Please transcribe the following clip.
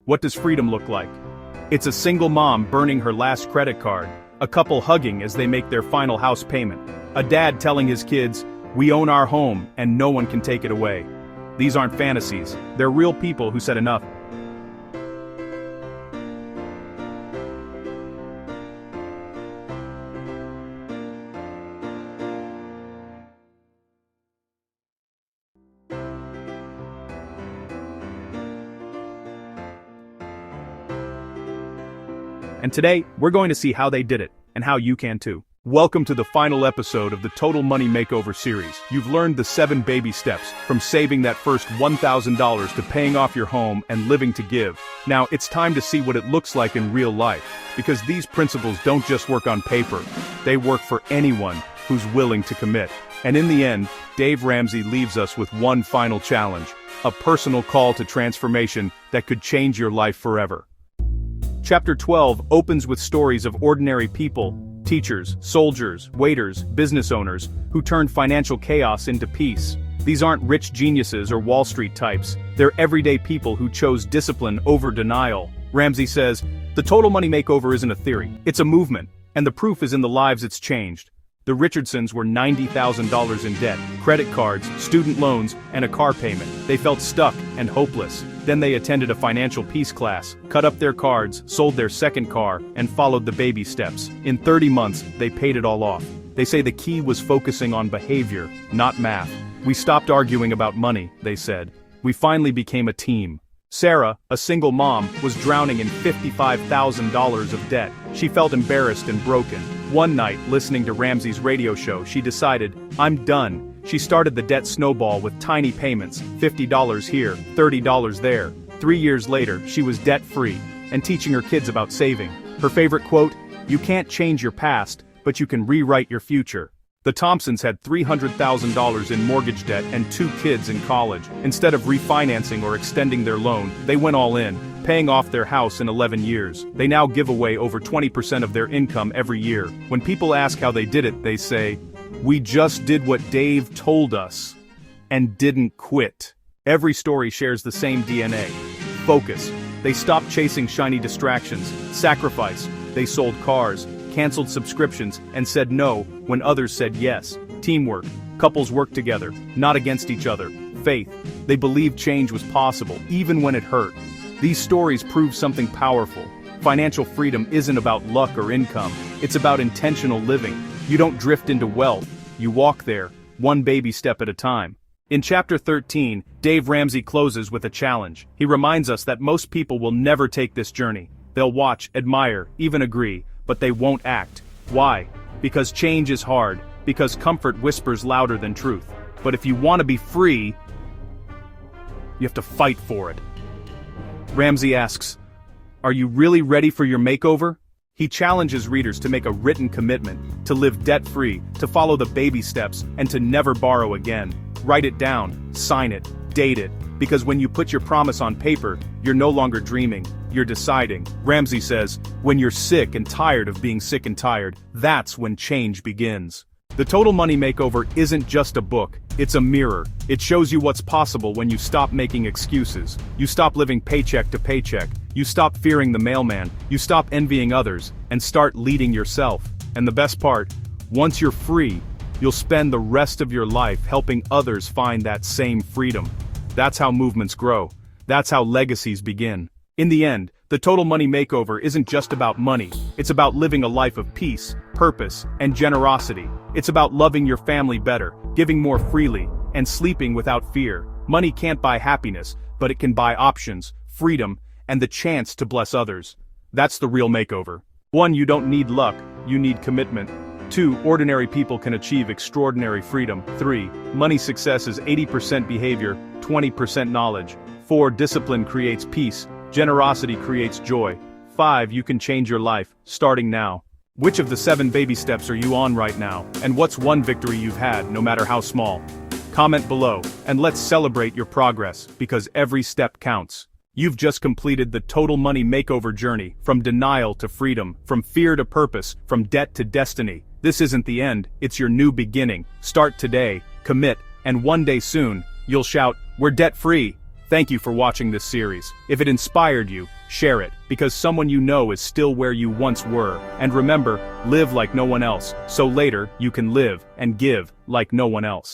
What does freedom look like? It's a single mom burning her last credit card, a couple hugging as they make their final house payment, a dad telling his kids, "We own our home and no one can take it away." These aren't fantasies, they're real people who said enough. And today, we're going to see how they did it, and how you can too. Welcome to the final episode of the Total Money Makeover series. You've learned the 7 baby steps, from saving that first $1,000 to paying off your home and living to give. Now, it's time to see what it looks like in real life, because these principles don't just work on paper, they work for anyone who's willing to commit. And in the end, Dave Ramsey leaves us with one final challenge, a personal call to transformation that could change your life forever. Chapter 12 opens with stories of ordinary people, teachers, soldiers, waiters, business owners, who turned financial chaos into peace. These aren't rich geniuses or Wall Street types, they're everyday people who chose discipline over denial. Ramsey says, the Total Money Makeover isn't a theory, it's a movement, and the proof is in the lives it's changed. The Richardsons were $90,000 in debt, credit cards, student loans, and a car payment. They felt stuck and hopeless. Then they attended a financial peace class, cut up their cards, sold their second car, and followed the baby steps. In 30 months, they paid it all off. They say the key was focusing on behavior, not math. We stopped arguing about money, they said. We finally became a team. Sarah, a single mom, was drowning in $55,000 of debt. She felt embarrassed and broken. One night, listening to Ramsey's radio show, she decided, I'm done. She started the debt snowball with tiny payments, $50 here, $30 there. 3 years later, she was debt-free, and teaching her kids about saving. Her favorite quote, "You can't change your past, but you can rewrite your future." The Thompsons had $300,000 in mortgage debt and 2 kids in college. Instead of refinancing or extending their loan, they went all in, paying off their house in 11 years. They now give away over 20% of their income every year. When people ask how they did it, they say, "We just did what Dave told us, and didn't quit." Every story shares the same DNA. Focus. They stopped chasing shiny distractions. Sacrifice. They sold cars, canceled subscriptions, and said no when others said yes. Teamwork. Couples worked together, not against each other. Faith. They believed change was possible, even when it hurt. These stories prove something powerful. Financial freedom isn't about luck or income, it's about intentional living. You don't drift into wealth, you walk there, one baby step at a time. In Chapter 13, Dave Ramsey closes with a challenge. He reminds us that most people will never take this journey. They'll watch, admire, even agree, but they won't act. Why? Because change is hard, because comfort whispers louder than truth. But if you want to be free, you have to fight for it. Ramsey asks, are you really ready for your makeover? He challenges readers to make a written commitment, to live debt-free, to follow the baby steps, and to never borrow again. Write it down, sign it, date it, because when you put your promise on paper, you're no longer dreaming, you're deciding. Ramsey says, when you're sick and tired of being sick and tired, that's when change begins. The Total Money Makeover isn't just a book, it's a mirror. It shows you what's possible when you stop making excuses. You stop living paycheck to paycheck. You stop fearing the mailman. You stop envying others, and start leading yourself. And the best part, once you're free, you'll spend the rest of your life helping others find that same freedom. That's how movements grow. That's how legacies begin. In the end, the Total Money Makeover isn't just about money. It's about living a life of peace, purpose, and generosity. It's about loving your family better, giving more freely, and sleeping without fear. Money can't buy happiness, but it can buy options, freedom, and the chance to bless others. That's the real makeover. 1. You don't need luck, you need commitment. 2. Ordinary people can achieve extraordinary freedom. 3. Money success is 80% behavior, 20% knowledge. 4. Discipline creates peace. Generosity creates joy. 5. You can change your life, starting now. Which of the 7 baby steps are you on right now? And what's one victory you've had, no matter how small? Comment below, and let's celebrate your progress, because every step counts. You've just completed the Total Money Makeover journey, from denial to freedom, from fear to purpose, from debt to destiny. This isn't the end, it's your new beginning. Start today, commit, and one day soon, you'll shout, "We're debt-free!" Thank you for watching this series. If it inspired you, share it, because someone you know is still where you once were. And remember, live like no one else, so later you can live and give like no one else.